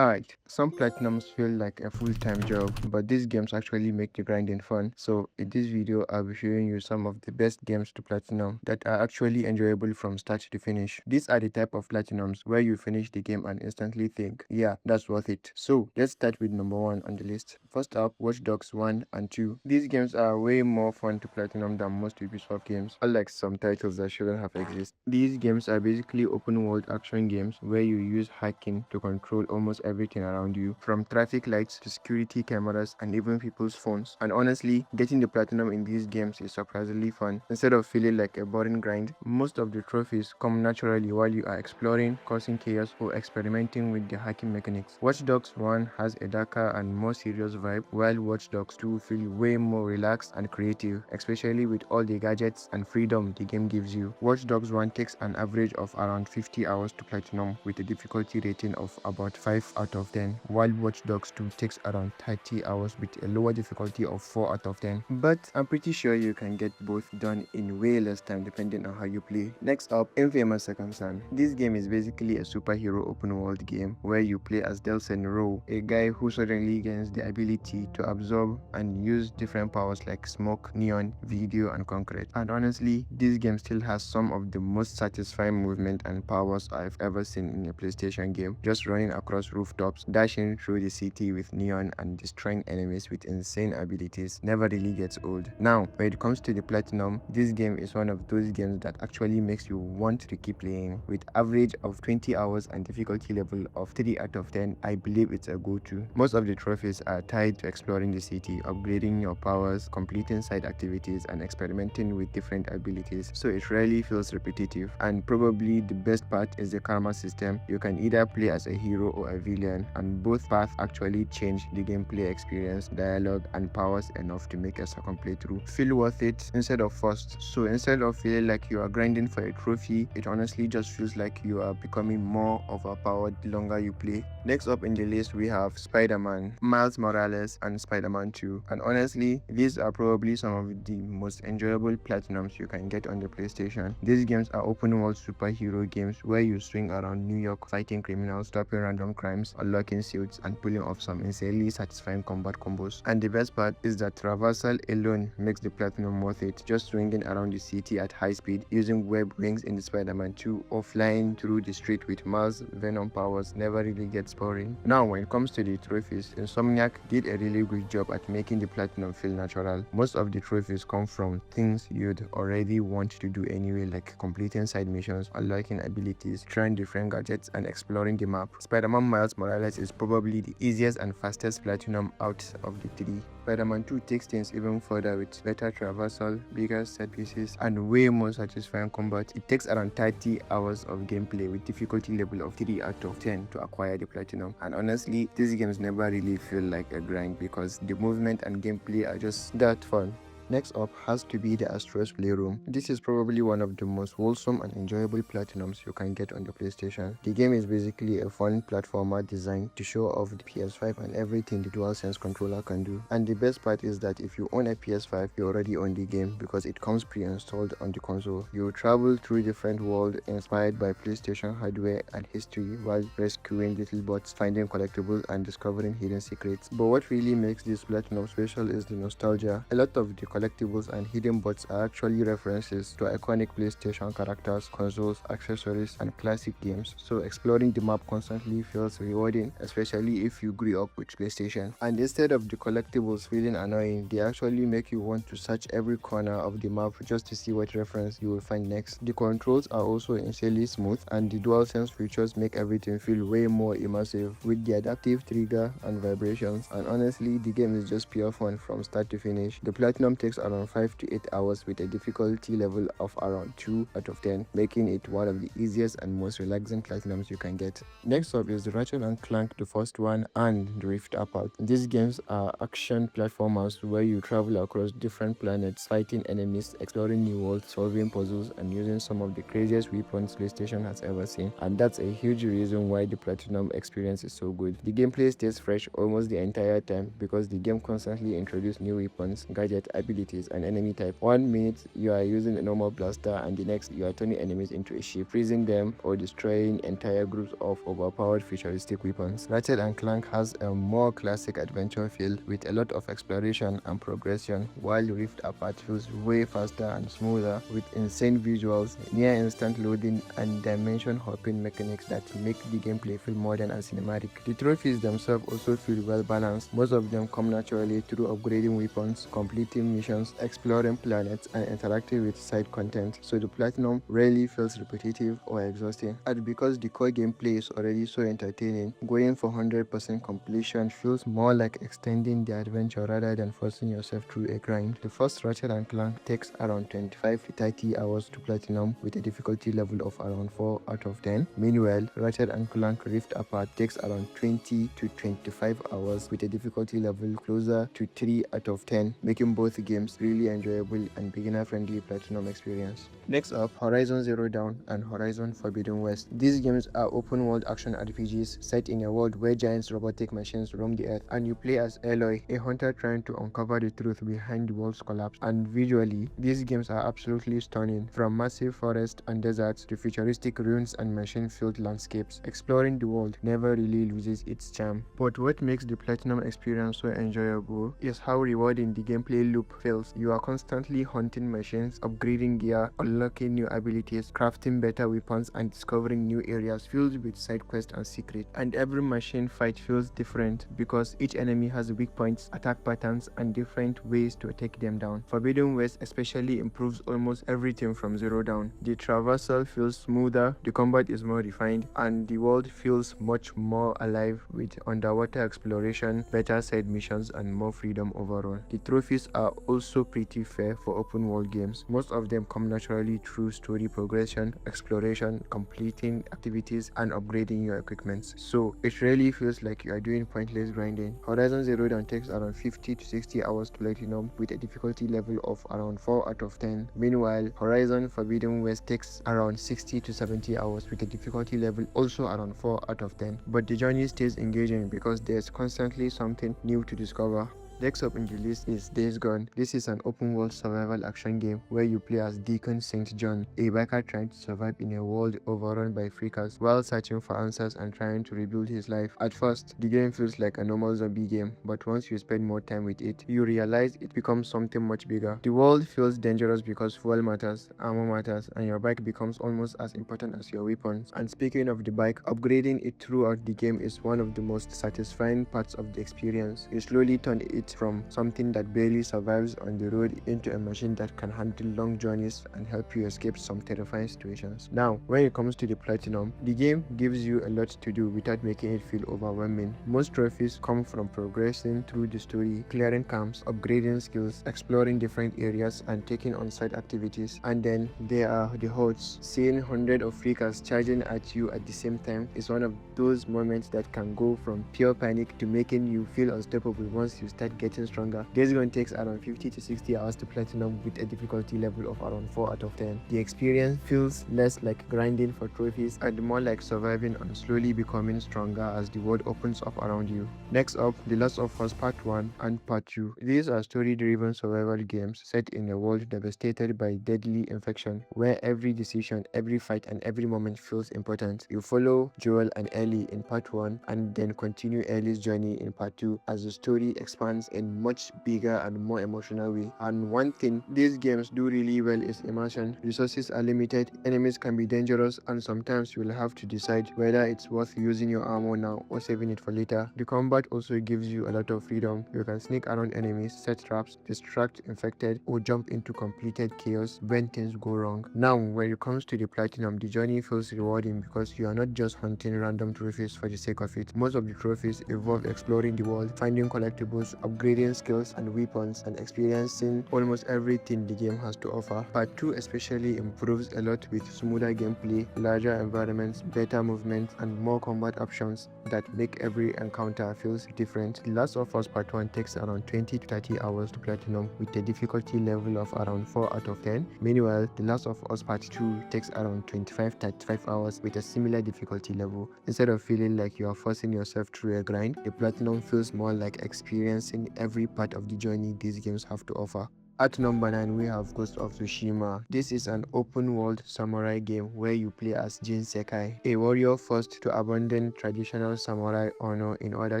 Alright, some platinums feel like a full-time job, but these games actually make the grinding fun. So in this video, I'll be showing you some of the best games to platinum that are actually enjoyable from start to finish. These are the type of platinums where you finish the game and instantly think, yeah, that's worth it. So let's start with number 1 on the list. First up, Watch Dogs 1 and 2. These games are way more fun to platinum than most Ubisoft games, unlike some titles that shouldn't have existed. These games are basically open world action games where you use hacking to control almost everything around you, from traffic lights to security cameras and even people's phones. And honestly, getting the platinum in these games is surprisingly fun. Instead of feeling like a boring grind, most of the trophies come naturally while you are exploring, causing chaos, or experimenting with the hacking mechanics. Watch Dogs 1 has a darker and more serious vibe, while Watch Dogs 2 feel way more relaxed and creative, especially with all the gadgets and freedom the game gives you. Watch Dogs 1 takes an average of around 50 hours to platinum with a difficulty rating of about 5 out of 10, while Watch Dogs 2 takes around 30 hours with a lower difficulty of 4 out of 10. But I'm pretty sure you can get both done in way less time depending on how you play. Next up, Infamous Second Son. This game is basically a superhero open world game where you play as Delson Rowe, a guy who suddenly gains the ability to absorb and use different powers like smoke, neon, video, and concrete. And honestly, this game still has some of the most satisfying movement and powers I've ever seen in a PlayStation game. Just running across rooftops, dashing through the city with neon, and destroying enemies with insane abilities never really gets old. Now, when it comes to the platinum, this game is one of those games that actually makes you want to keep playing. With average of 20 hours and difficulty level of 3 out of 10, I believe it's a go-to. Most of the trophies are tied to exploring the city, upgrading your powers, completing side activities, and experimenting with different abilities, so it rarely feels repetitive. And probably the best part is the karma system. You can either play as a hero or a villain, and both paths actually change the gameplay experience, dialogue, and powers enough to make a second playthrough feel worth it instead of forced. So instead of feeling like you are grinding for a trophy, it honestly just feels like you are becoming more overpowered the longer you play. Next up in the list, we have Spider-Man, Miles Morales, and Spider-Man 2. And honestly, these are probably some of the most enjoyable platinums you can get on the PlayStation. These games are open world superhero games where you swing around New York fighting criminals, stopping random crimes, unlocking suits, and pulling off some insanely satisfying combat combos. And the best part is that traversal alone makes the platinum worth it. Just swinging around the city at high speed, using web wings in the Spider-Man 2, or flying through the street with Miles' Venom powers never really gets boring. Now, when it comes to the trophies, Insomniac did a really good job at making the platinum feel natural. Most of the trophies come from things you'd already want to do anyway, like completing side missions, unlocking abilities, trying different gadgets, and exploring the map. Spider-Man Miles Morales is probably the easiest and fastest platinum out of the three. Spider-Man 2 takes things even further with better traversal, bigger set pieces, and way more satisfying combat. It takes around 30 hours of gameplay with difficulty level of 3 out of 10 to acquire the platinum. And honestly, these games never really feel like a grind because the movement and gameplay are just that fun. Next up has to be the Astro's Playroom. This is probably one of the most wholesome and enjoyable platinums you can get on the PlayStation. The game is basically a fun platformer designed to show off the PS5 and everything the DualSense controller can do. And the best part is that if you own a PS5, you already own the game because it comes pre-installed on the console. You will travel through different worlds inspired by PlayStation hardware and history while rescuing little bots, finding collectibles, and discovering hidden secrets. But what really makes this platinum special is the nostalgia. A lot of the collectibles and hidden bots are actually references to iconic PlayStation characters, consoles, accessories, and classic games, so exploring the map constantly feels rewarding, especially if you grew up with PlayStation. And instead of the collectibles feeling annoying, they actually make you want to search every corner of the map just to see what reference you will find next. The controls are also insanely smooth, and the DualSense features make everything feel way more immersive with the adaptive trigger and vibrations. And honestly, the game is just pure fun from start to finish. The platinum takes around 5 to 8 hours with a difficulty level of around 2 out of 10, making it one of the easiest and most relaxing platinums you can get. Next up is the Ratchet and Clank, the first one, and the Rift Apart. These games are action platformers where you travel across different planets, fighting enemies, exploring new worlds, solving puzzles, and using some of the craziest weapons PlayStation has ever seen. And that's a huge reason why the platinum experience is so good. The gameplay stays fresh almost the entire time because the game constantly introduces new weapons, gadgets, abilities, abilities and enemy type. 1 minute you are using a normal blaster, and the next you are turning enemies into a ship, freezing them or destroying entire groups of overpowered futuristic weapons. Ratchet and Clank has a more classic adventure feel with a lot of exploration and progression, while Rift Apart feels way faster and smoother with insane visuals, near instant loading, and dimension hopping mechanics that make the gameplay feel modern and cinematic. The trophies themselves also feel well balanced. Most of them come naturally through upgrading weapons, completing missions, exploring planets, and interacting with side content, so the platinum rarely feels repetitive or exhausting. And because the core gameplay is already so entertaining, going for 100% completion feels more like extending the adventure rather than forcing yourself through a grind. The first Ratchet and Clank takes around 25 to 30 hours to platinum with a difficulty level of around 4 out of 10. Meanwhile, Ratchet and Clank Rift Apart takes around 20 to 25 hours with a difficulty level closer to 3 out of 10, making both games really enjoyable and beginner-friendly platinum experience. Next up, Horizon Zero Dawn and Horizon Forbidden West. These games are open-world action RPGs set in a world where giant robotic machines roam the earth, and you play as Aloy, a hunter trying to uncover the truth behind the world's collapse. And visually, these games are absolutely stunning, from massive forests and deserts to futuristic ruins and machine-filled landscapes. Exploring the world never really loses its charm. But what makes the platinum experience so enjoyable is how rewarding the gameplay loop feels. You are constantly hunting machines, upgrading gear, unlocking new abilities, crafting better weapons, and discovering new areas filled with side quests and secrets. And every machine fight feels different because each enemy has weak points, attack patterns, and different ways to take them down. Forbidden West especially improves almost everything from Zero Dawn. The traversal feels smoother, the combat is more refined, and the world feels much more alive with underwater exploration, better side missions, and more freedom overall. The trophies are also pretty fair for open world games. Most of them come naturally through story progression, exploration, completing activities, and upgrading your equipment. So it really feels like you are doing pointless grinding. Horizon Zero Dawn takes around 50 to 60 hours to platinum with a difficulty level of around 4 out of 10. Meanwhile, Horizon Forbidden West takes around 60 to 70 hours with a difficulty level also around 4 out of 10. But the journey stays engaging because there's constantly something new to discover. Next up in the list is Days Gone. This is an open-world survival action game where you play as Deacon St. John, a biker trying to survive in a world overrun by freakers while searching for answers and trying to rebuild his life. At first, the game feels like a normal zombie game, but once you spend more time with it, you realize it becomes something much bigger. The world feels dangerous because fuel matters, ammo matters, and your bike becomes almost as important as your weapons. And speaking of the bike, upgrading it throughout the game is one of the most satisfying parts of the experience. You slowly turn it from something that barely survives on the road into a machine that can handle long journeys and help you escape some terrifying situations. Now, when it comes to the platinum, the game gives you a lot to do without making it feel overwhelming. Most trophies come from progressing through the story, clearing camps, upgrading skills, exploring different areas, and taking on side activities. And then there are the hordes. Seeing hundreds of freakers charging at you at the same time is one of those moments that can go from pure panic to making you feel unstoppable once you start getting stronger. Days Gone takes around 50 to 60 hours to platinum with a difficulty level of around 4 out of 10. The experience feels less like grinding for trophies and more like surviving and slowly becoming stronger as the world opens up around you. Next up, The Last of Us Part 1 and Part 2. These are story-driven survival games set in a world devastated by deadly infection, where every decision, every fight, and every moment feels important. You follow Joel and Ellie in Part 1 and then continue Ellie's journey in Part 2 as the story expands in much bigger and more emotional way. And one thing these games do really well is immersion. Resources are limited, enemies can be dangerous, and sometimes you will have to decide whether it's worth using your ammo now or saving it for later. The combat also gives you a lot of freedom. You can sneak around enemies, set traps, distract infected, or jump into completed chaos when things go wrong. Now, when it comes to the platinum, the journey feels rewarding because you are not just hunting random trophies for the sake of it. Most of the trophies involve exploring the world, finding collectibles, upgrading skills and weapons, and experiencing almost everything the game has to offer. Part 2 especially improves a lot with smoother gameplay, larger environments, better movement, and more combat options that make every encounter feels different. The Last of Us Part 1 takes around 20 to 30 hours to platinum with a difficulty level of around 4 out of 10. Meanwhile, The Last of Us Part 2 takes around 25 to 35 hours with a similar difficulty level. Instead of feeling like you are forcing yourself through a grind, the platinum feels more like experiencing every part of the journey these games have to offer. At number 9, we have Ghost of Tsushima. This is an open-world samurai game where you play as Jin Sekai, a warrior forced to abandon traditional samurai honor in order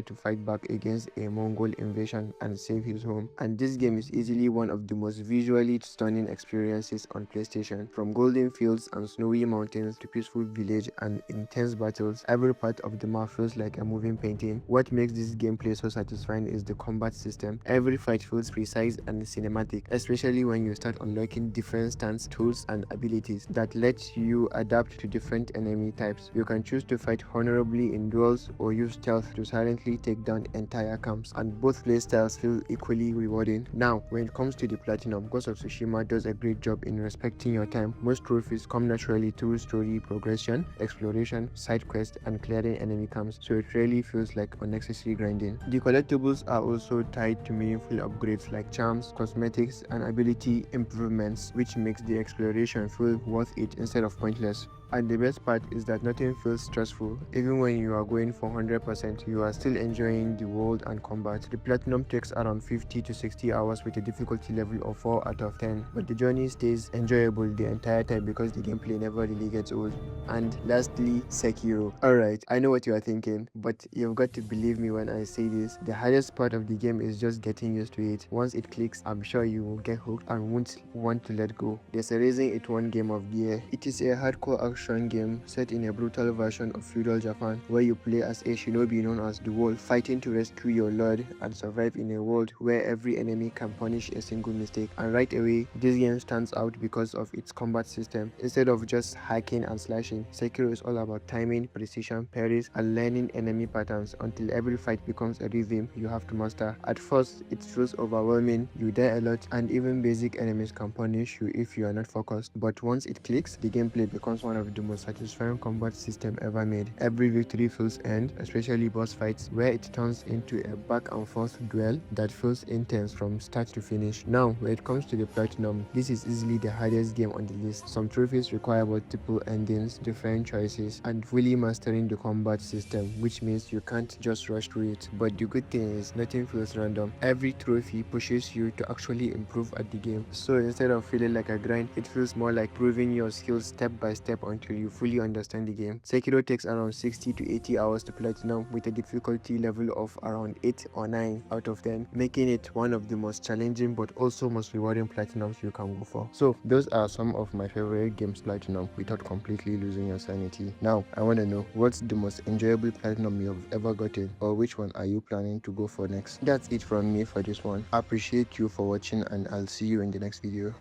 to fight back against a Mongol invasion and save his home. And this game is easily one of the most visually stunning experiences on PlayStation. From golden fields and snowy mountains to peaceful village and intense battles, every part of the map feels like a moving painting. What makes this gameplay so satisfying is the combat system. Every fight feels precise and cinematic, especially when you start unlocking different stance, tools, and abilities that let you adapt to different enemy types. You can choose to fight honorably in duels or use stealth to silently take down entire camps, and both playstyles feel equally rewarding. Now, when it comes to the platinum, Ghost of Tsushima does a great job in respecting your time. Most trophies come naturally through story progression, exploration, side quests, and clearing enemy camps, so it really feels like unnecessary grinding. The collectibles are also tied to meaningful upgrades like charms, cosmetics, and ability improvements, which makes the exploration feel worth it instead of pointless. And the best part is that nothing feels stressful. Even when you are going for 100%, you are still enjoying the world and combat. The platinum takes around 50 to 60 hours with a difficulty level of 4 out of 10, but the journey stays enjoyable the entire time because the gameplay never really gets old. And lastly, Sekiro. Alright, I know what you are thinking, but you've got to believe me when I say this. The hardest part of the game is just getting used to it. Once it clicks, I'm sure you will get hooked and won't want to let go. There's a reason it won Game of the Year. It is a hardcore action game set in a brutal version of feudal Japan, where you play as a shinobi known as the Wolf, fighting to rescue your lord and survive in a world where every enemy can punish a single mistake. And right away, this game stands out because of its combat system. Instead of just hacking and slashing, Sekiro is all about timing, precision, parries, and learning enemy patterns until every fight becomes a rhythm you have to master. At first, it feels overwhelming, you die a lot, and even basic enemies can punish you if you are not focused. But once it clicks, the gameplay becomes one of the most satisfying combat system ever made. Every victory feels earned, especially boss fights, where it turns into a back and forth duel that feels intense from start to finish. Now, when it comes to the platinum, this is easily the hardest game on the list. Some trophies require multiple endings, different choices, and fully mastering the combat system, which means you can't just rush through it. But the good thing is, nothing feels random. Every trophy pushes you to actually improve at the game. So instead of feeling like a grind, it feels more like proving your skills step by step until you fully understand the game. Sekiro takes around 60 to 80 hours to platinum with a difficulty level of around 8 or 9 out of 10, making it one of the most challenging but also most rewarding platinums you can go for. So those are some of my favorite games platinum without completely losing your sanity. Now I want to know, what's the most enjoyable platinum you've ever gotten, or which one are you planning to go for next? That's it from me for this one. I appreciate you for watching, and I'll see you in the next video.